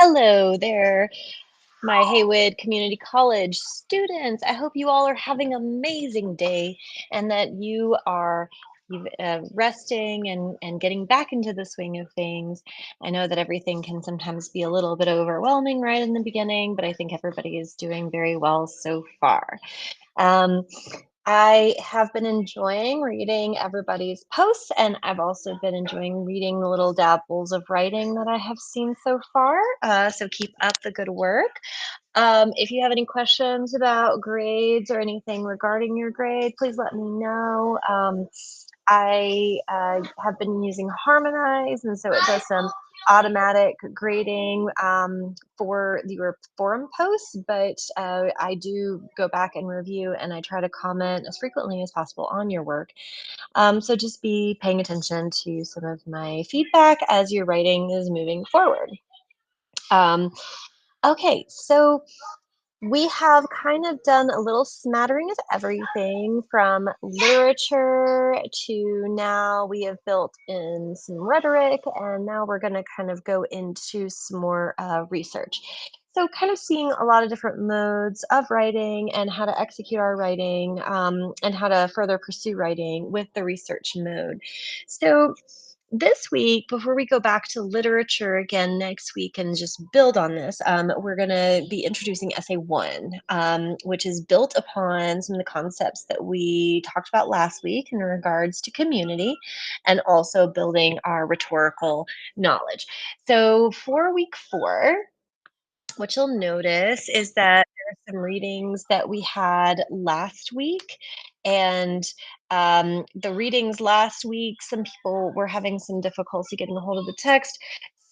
Hello there, my Haywood Community College students. I hope you all are having an amazing day and that you resting and getting back into the swing of things. I know that everything can sometimes be a little bit overwhelming right in the beginning, but I think everybody is doing very well so far. Um, I have been enjoying reading everybody's posts, and I've also been enjoying reading the little dabbles of writing that I have seen so far. So keep up the good work. If you have any questions about grades or anything regarding your grade, please let me know. I have been using Harmonize, and so it does some automatic grading for your forum posts, but I do go back and review and I try to comment as frequently as possible on your work. So just be paying attention to some of my feedback as your writing is moving forward. Um, okay, so we have kind of done a little smattering of everything from literature to now we have built in some rhetoric, and now we're going to kind of go into some more research. So, kind of seeing a lot of different modes of writing and how to execute our writing and how to further pursue writing with the research mode. So, this week, before we go back to literature again next week and just build on this, we're going to be introducing Essay One, which is built upon some of the concepts that we talked about last week in regards to community and also building our rhetorical knowledge. So, for week four, what you'll notice is that there are some readings that we had last week. And the readings last week, some people were having some difficulty getting a hold of the text.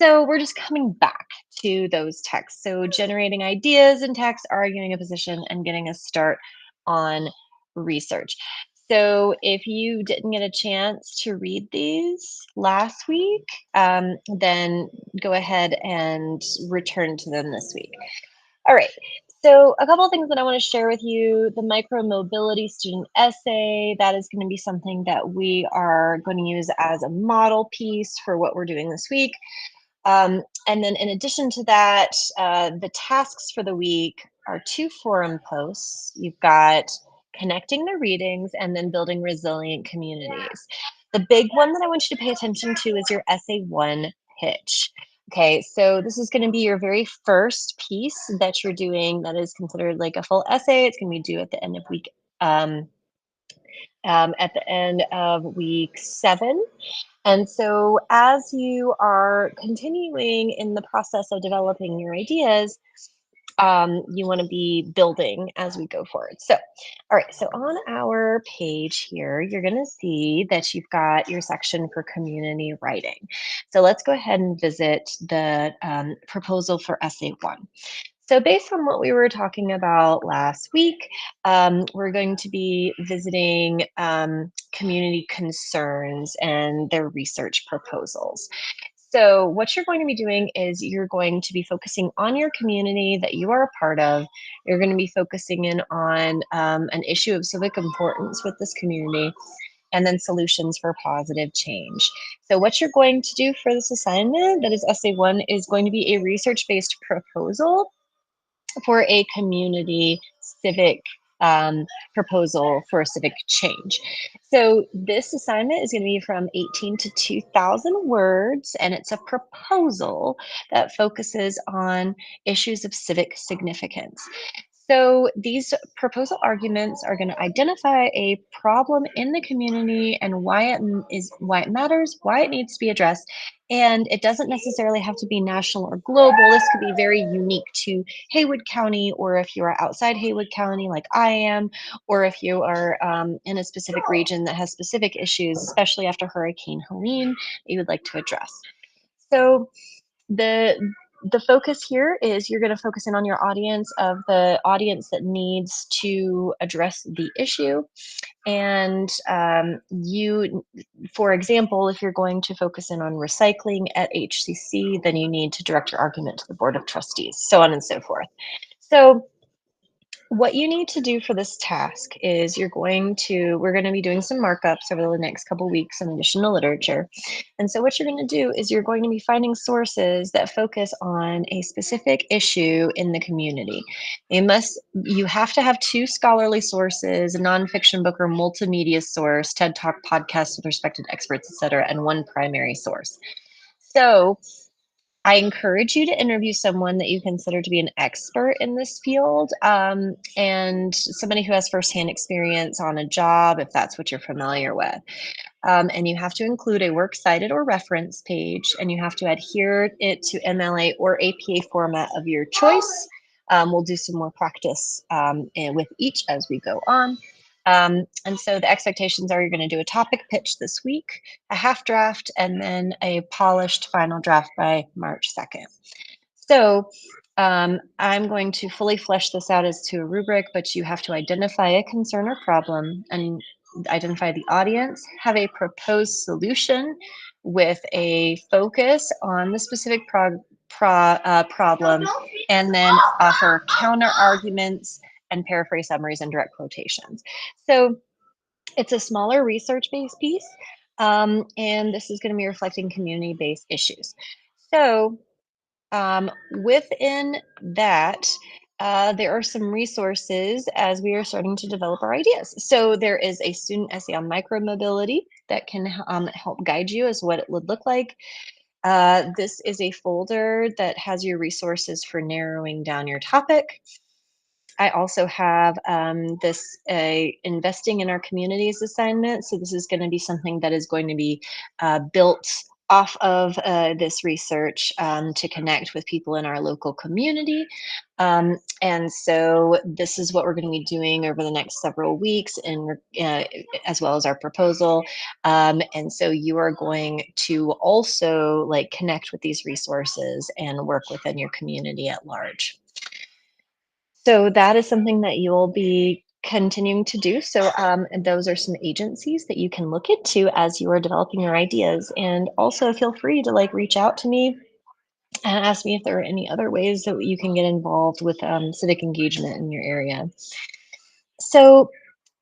So we're just coming back to those texts. So generating ideas in text, arguing a position, and getting a start on research. So if you didn't get a chance to read these last week, then go ahead and return to them this week. All right. So a couple of things that I want to share with you. The micromobility student essay, that is going to be something that we are going to use as a model piece for what we're doing this week. And then in addition to that, the tasks for the week are 2 forum posts. You've got connecting the readings and then building resilient communities. The big one that I want you to pay attention to is your essay 1 pitch. Okay, so this is going to be your very first piece that you're doing that is considered like a full essay. It's going to be due at the end of week 7. And so, as you are continuing in the process of developing your ideas, you want to be building as we go forward. So, all right, so on our page here, you're going to see that you've got your section for community writing. So, let's go ahead and visit the proposal for essay 1. So, based on what we were talking about last week, we're going to be visiting community concerns and their research proposals. So, what you're going to be doing is you're going to be focusing on your community that you are a part of. You're going to be focusing in on an issue of civic importance with this community and then solutions for positive change. So, what you're going to do for this assignment, that is essay 1, is going to be a research based proposal for a community civic proposal for civic change. So this assignment is going to be from 18 to 2,000 words, and it's a proposal that focuses on issues of civic significance. So these proposal arguments are going to identify a problem in the community and why it matters, why it needs to be addressed. And it doesn't necessarily have to be national or global. This could be very unique to Haywood County, or if you are outside Haywood County, like I am, or if you are in a specific region that has specific issues, especially after Hurricane Helene, that you would like to address. So the focus here is you're going to focus in on your audience of the audience that needs to address the issue. And for example, if you're going to focus in on recycling at HCC, then you need to direct your argument to the Board of Trustees, so on and so forth. So What you need to do for this task is we're going to be doing some markups over the next couple weeks in addition to literature. And so what you're going to do is you're going to be finding sources that focus on a specific issue in the community. You have to have two scholarly sources, a nonfiction book or multimedia source, TED Talk podcasts with respected experts, etc., and one primary source. So I encourage you to interview someone that you consider to be an expert in this field, and somebody who has firsthand experience on a job, if that's what you're familiar with. And you have to include a works cited or reference page, and you have to adhere it to MLA or APA format of your choice. We'll do some more practice with each as we go on. And so the expectations are you're going to do a topic pitch this week, a half draft, and then a polished final draft by March 2nd. So I'm going to fully flesh this out as to a rubric, but you have to identify a concern or problem and identify the audience, have a proposed solution with a focus on the specific problem, and then offer counter arguments and paraphrase summaries and direct quotations. So it's a smaller research-based piece, and this is going to be reflecting community-based issues. So within that, there are some resources as we are starting to develop our ideas. So there is a student essay on micromobility that can help guide you as what it would look like. This is a folder that has your resources for narrowing down your topic. I also have this investing in our communities assignment. So this is going to be something that is going to be built off of this research to connect with people in our local community. And so this is what we're going to be doing over the next several weeks, as well as our proposal. And so you are going to also like connect with these resources and work within your community at large. So that is something that you'll be continuing to do. So and those are some agencies that you can look into as you are developing your ideas. And also feel free to like reach out to me and ask me if there are any other ways that you can get involved with civic engagement in your area. So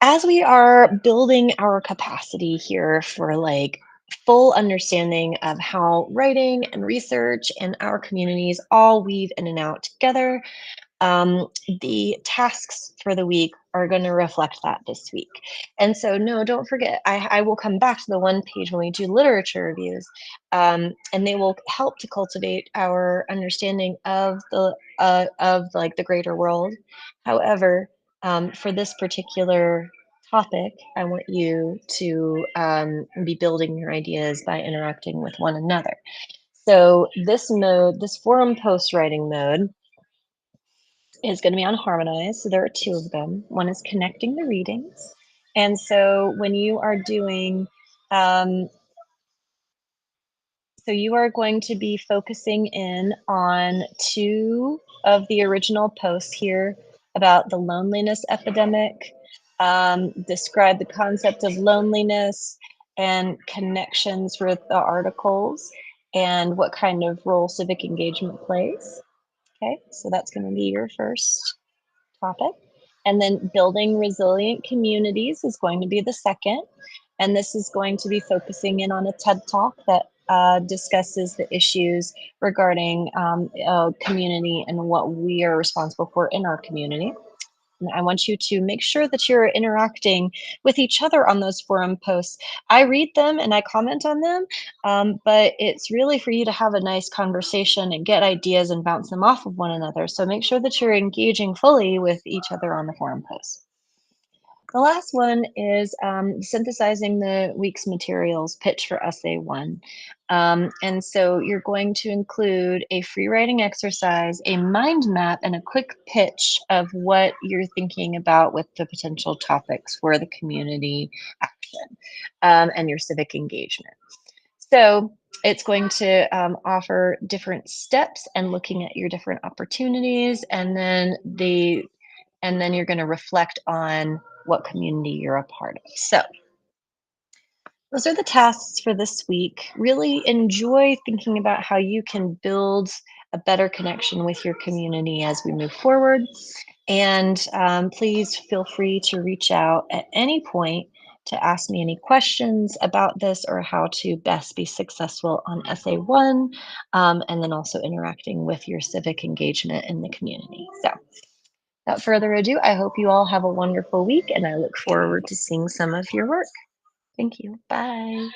as we are building our capacity here for like full understanding of how writing and research and our communities all weave in and out together, the tasks for the week are going to reflect that this week. And so, no, don't forget, I will come back to the one page when we do literature reviews, and they will help to cultivate our understanding of like the greater world. However, for this particular topic, I want you to be building your ideas by interacting with one another. So this forum post writing mode, is going to be on Harmonize. So there are two of them. One is connecting the readings. And so when you are doing, um, so you are going to be focusing in on two of the original posts here about the loneliness epidemic, describe the concept of loneliness and connections with the articles and what kind of role civic engagement plays. Okay, so that's going to be your first topic. And then building resilient communities is going to be the second. And this is going to be focusing in on a TED Talk that discusses the issues regarding community and what we are responsible for in our community. And I want you to make sure that you're interacting with each other on those forum posts. I read them and I comment on them, but it's really for you to have a nice conversation and get ideas and bounce them off of one another. So make sure that you're engaging fully with each other on the forum posts. The last one is synthesizing the week's materials pitch for essay one. And so you're going to include a free writing exercise, a mind map, and a quick pitch of what you're thinking about with the potential topics for the community action and your civic engagement. So it's going to offer different steps and looking at your different opportunities, and then you're going to reflect on what community you're a part of. So those are the tasks for this week. Really enjoy thinking about how you can build a better connection with your community as we move forward. And please feel free to reach out at any point to ask me any questions about this or how to best be successful on SA1, and then also interacting with your civic engagement in the community. So, without further ado, I hope you all have a wonderful week and I look forward to seeing some of your work. Thank you. Bye.